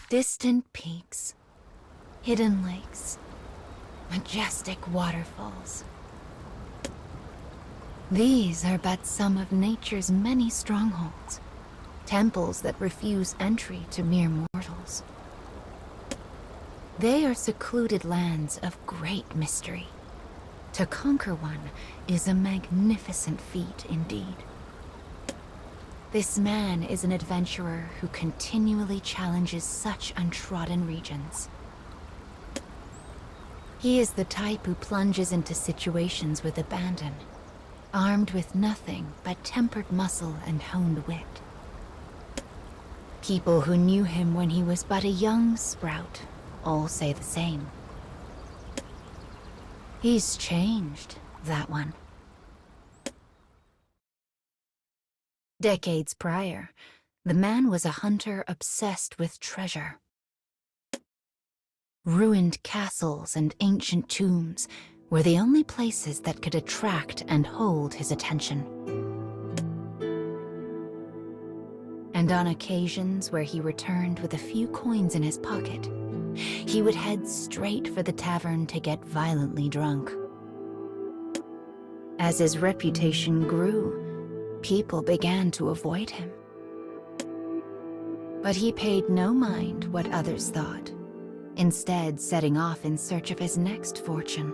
Distant peaks, hidden lakes, majestic waterfalls. These are but some of nature's many strongholds, temples that refuse entry to mere mortals. They are secluded lands of great mystery. To conquer one is a magnificent feat indeed. This man is an adventurer who continually challenges such untrodden regions. He is the type who plunges into situations with abandon, armed with nothing but tempered muscle and honed wit. People who knew him when he was but a young sprout all say the same. He's changed, that one. Decades prior, the man was a hunter obsessed with treasure. Ruined castles and ancient tombs were the only places that could attract and hold his attention. And on occasions where he returned with a few coins in his pocket, he would head straight for the tavern to get violently drunk. As his reputation grew, people began to avoid him. But he paid no mind what others thought, instead setting off in search of his next fortune.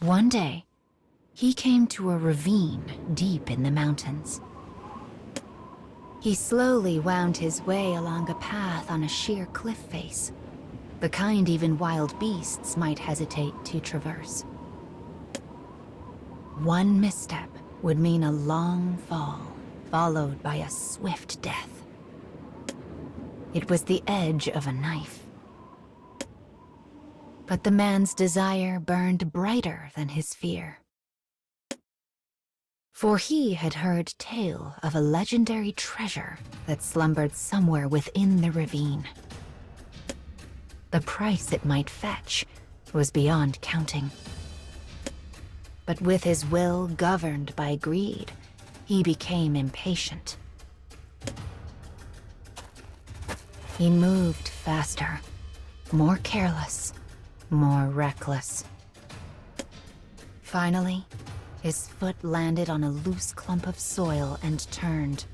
One day, he came to a ravine deep in the mountains. He slowly wound his way along a path on a sheer cliff face, the kind even wild beasts might hesitate to traverse. One misstep would mean a long fall, followed by a swift death. It was the edge of a knife. But the man's desire burned brighter than his fear. For he had heard tale of a legendary treasure that slumbered somewhere within the ravine. The price it might fetch was beyond counting. But with his will governed by greed, he became impatient. He moved faster, more careless, more reckless. Finally, his foot landed on a loose clump of soil and turned.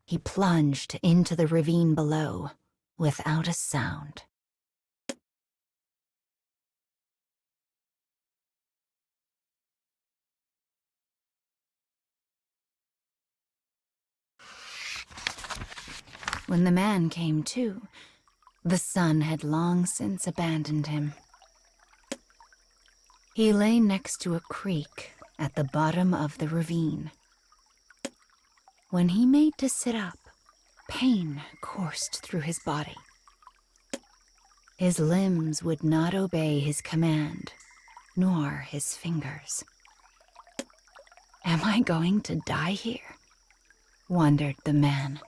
He plunged into the ravine below without a sound. When the man came to, the sun had long since abandoned him. He lay next to a creek at the bottom of the ravine. When he made to sit up, pain coursed through his body. His limbs would not obey his command, nor his fingers. Am I going to die here? Wondered the man.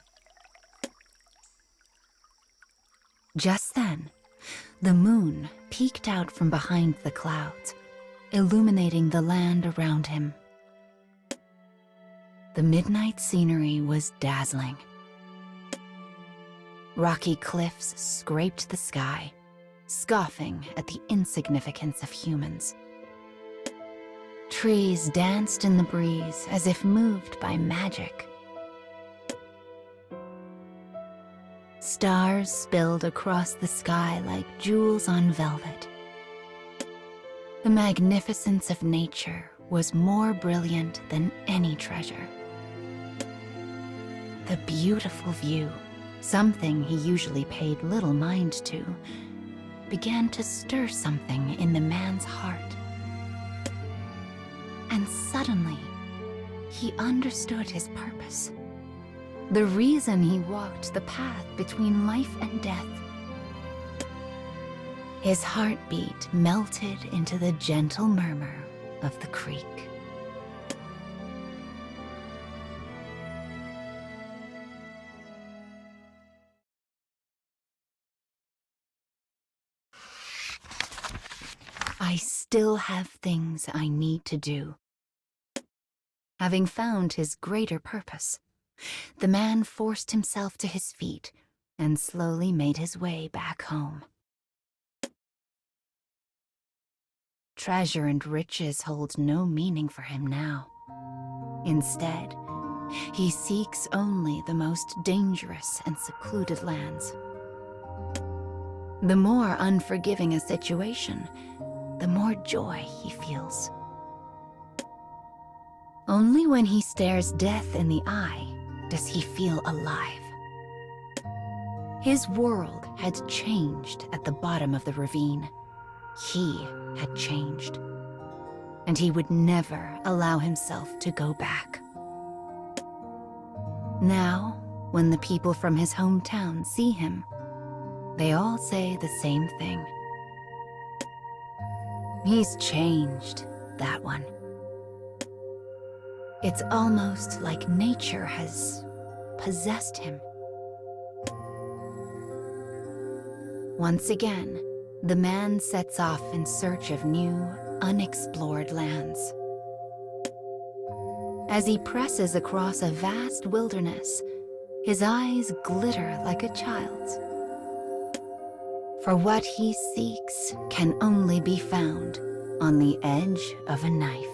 Just then, the moon peeked out from behind the clouds, illuminating the land around him. The midnight scenery was dazzling. Rocky cliffs scraped the sky, scoffing at the insignificance of humans. Trees danced in the breeze as if moved by magic. Stars spilled across the sky like jewels on velvet. The magnificence of nature was more brilliant than any treasure. The beautiful view, something he usually paid little mind to, began to stir something in the man's heart. And suddenly, he understood his purpose. The reason he walked the path between life and death. His heartbeat melted into the gentle murmur of the creek. I still have things I need to do. Having found his greater purpose, the man forced himself to his feet and slowly made his way back home. Treasure and riches hold no meaning for him now. Instead, he seeks only the most dangerous and secluded lands. The more unforgiving a situation, the more joy he feels. Only when he stares death in the eye does he feel alive. His world had changed at the bottom of the ravine. He had changed, and he would never allow himself to go back. Now, when the people from his hometown see him, they all say the same thing. He's changed, that one. It's almost like nature has possessed him. Once again, the man sets off in search of new, unexplored lands. As he presses across a vast wilderness, his eyes glitter like a child's. For what he seeks can only be found on the edge of a knife.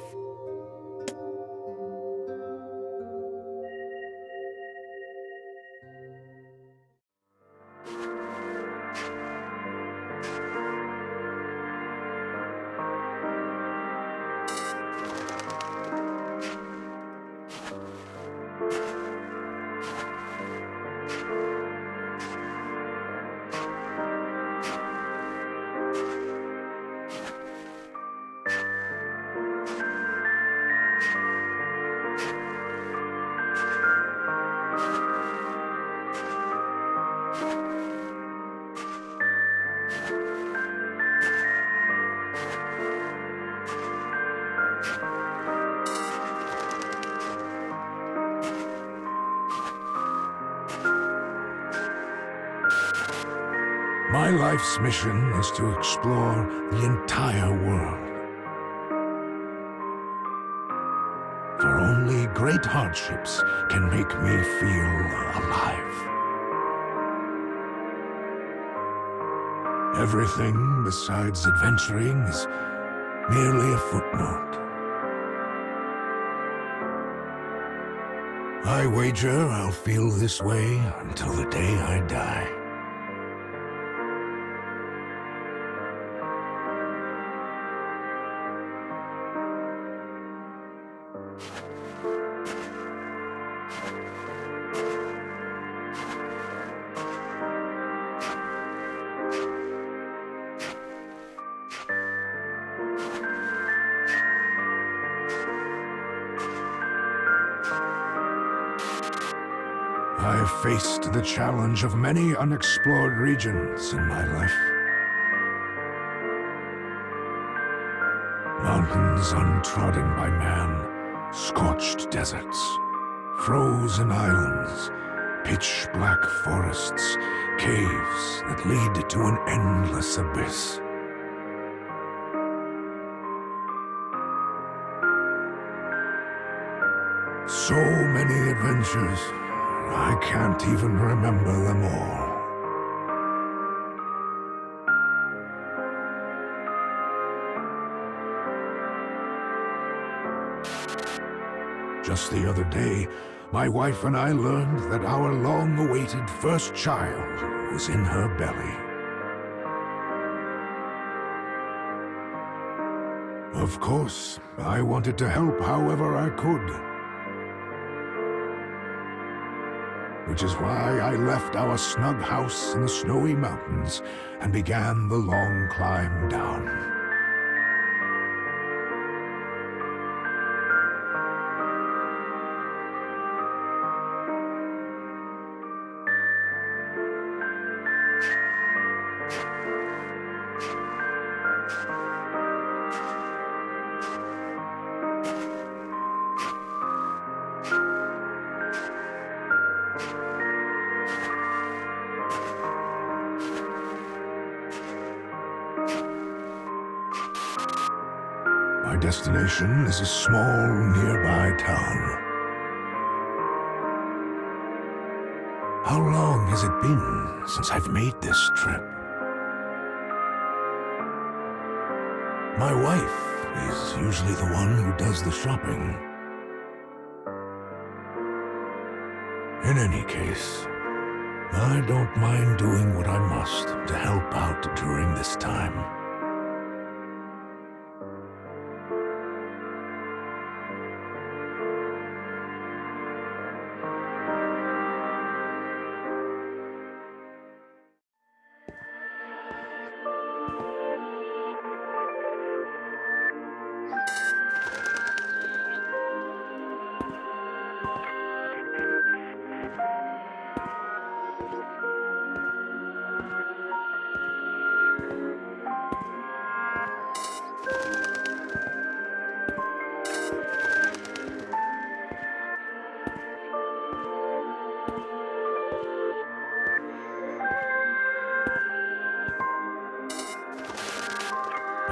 My life's mission is to explore the entire world. For only great hardships can make me feel alive. Everything besides adventuring is merely a footnote. I wager I'll feel this way until the day I die. I've faced the challenge of many unexplored regions in my life. Mountains untrodden by man, scorched deserts, frozen islands, pitch-black forests, caves that lead to an endless abyss. So many adventures, I can't even remember them all. Just the other day, my wife and I learned that our long-awaited first child was in her belly. Of course, I wanted to help however I could. Which is why I left our snug house in the snowy mountains and began the long climb down. destination is a small nearby town. How long has it been since I've made this trip? My wife is usually the one who does the shopping. In any case, I don't mind doing what I must to help out during this time.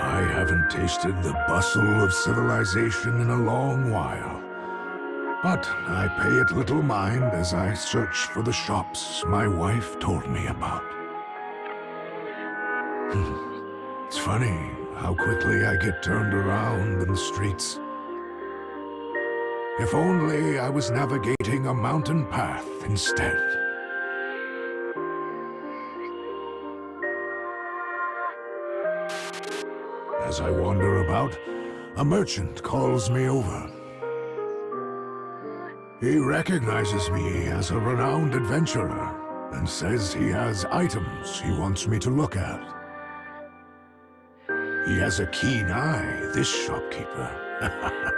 I haven't tasted the bustle of civilization in a long while, but I pay it little mind as I search for the shops my wife told me about. It's funny how quickly I get turned around in the streets. If only I was navigating a mountain path instead. As I wander about, a merchant calls me over. He recognizes me as a renowned adventurer and says he has items he wants me to look at. He has a keen eye, this shopkeeper.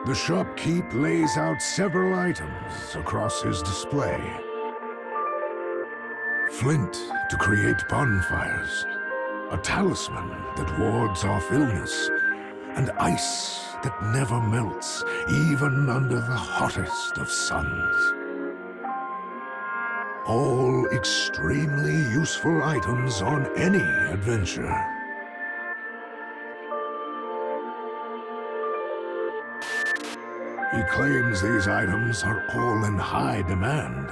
The shopkeep lays out several items across his display. Flint to create bonfires, a talisman that wards off illness, and ice that never melts, even under the hottest of suns. All extremely useful items on any adventure. He claims these items are all in high demand,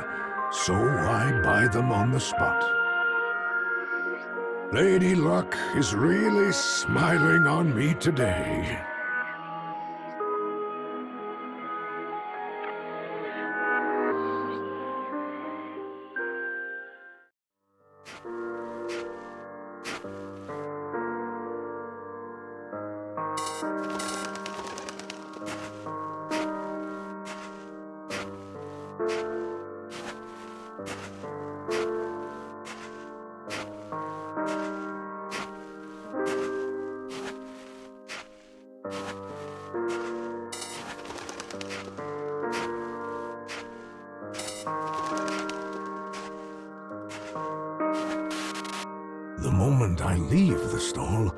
so I buy them on the spot. Lady Luck is really smiling on me today. The moment I leave the stall,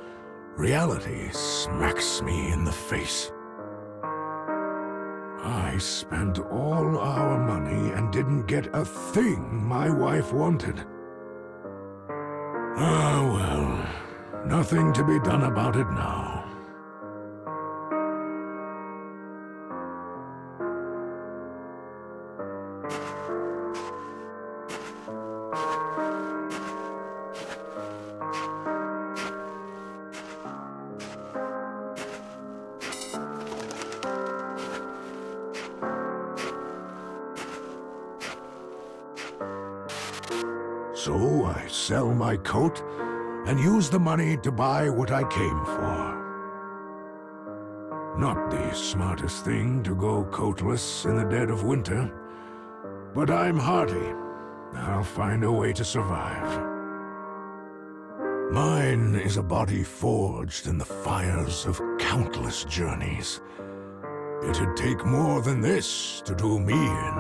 reality smacks me in the face. I spent all our money and didn't get a thing my wife wanted. Ah, well, nothing to be done about it now. So I sell my coat and use the money to buy what I came for. Not the smartest thing to go coatless in the dead of winter, but I'm hardy. I'll find a way to survive. Mine is a body forged in the fires of countless journeys. It'd take more than this to do me in.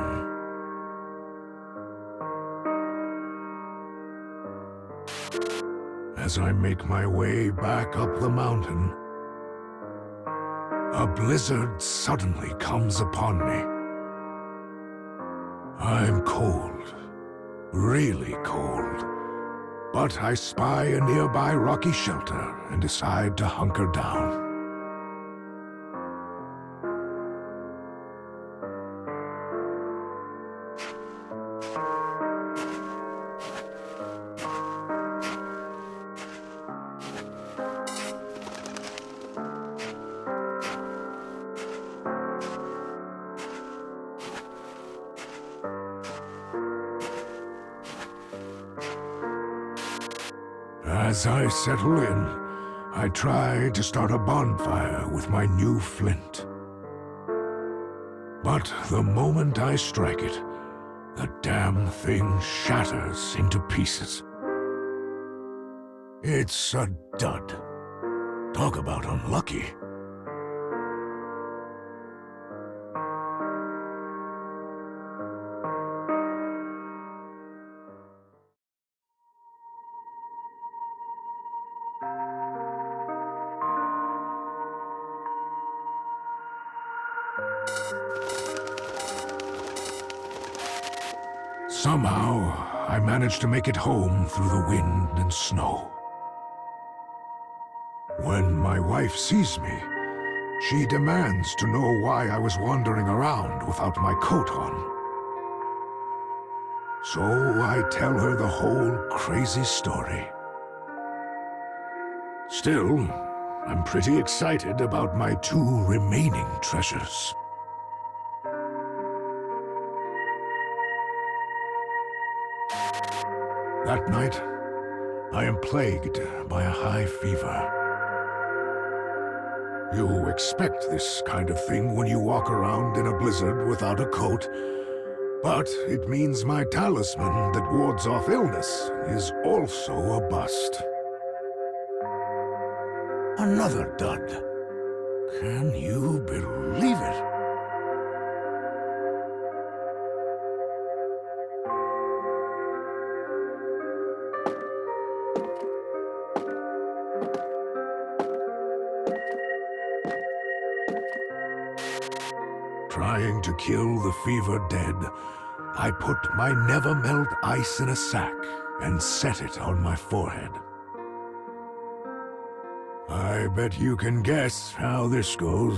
As I make my way back up the mountain, a blizzard suddenly comes upon me. I'm cold, really cold, but I spy a nearby rocky shelter and decide to hunker down. As I settle in, I try to start a bonfire with my new flint. But the moment I strike it, the damn thing shatters into pieces. It's a dud. Talk about unlucky. Somehow, I managed to make it home through the wind and snow. When my wife sees me, she demands to know why I was wandering around without my coat on. So I tell her the whole crazy story. Still, I'm pretty excited about my 2 remaining treasures. That night, I am plagued by a high fever. You expect this kind of thing when you walk around in a blizzard without a coat, but it means my talisman that wards off illness is also a bust. Another dud. Can you believe it? Trying to kill the fever dead, I put my never-melt ice in a sack and set it on my forehead. I bet you can guess how this goes.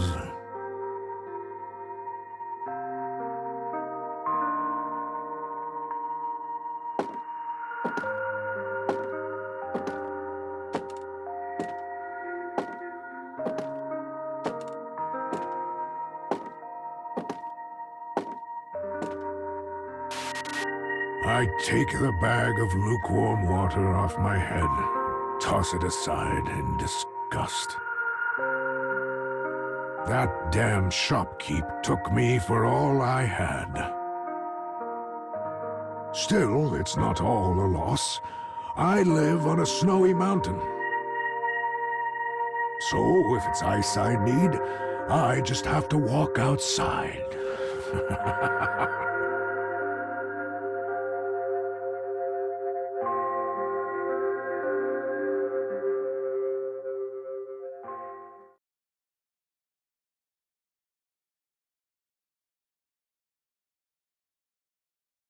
I take the bag of lukewarm water off my head, toss it aside in disgust. That damn shopkeep took me for all I had. Still, it's not all a loss. I live on a snowy mountain. So, if it's ice I need, I just have to walk outside.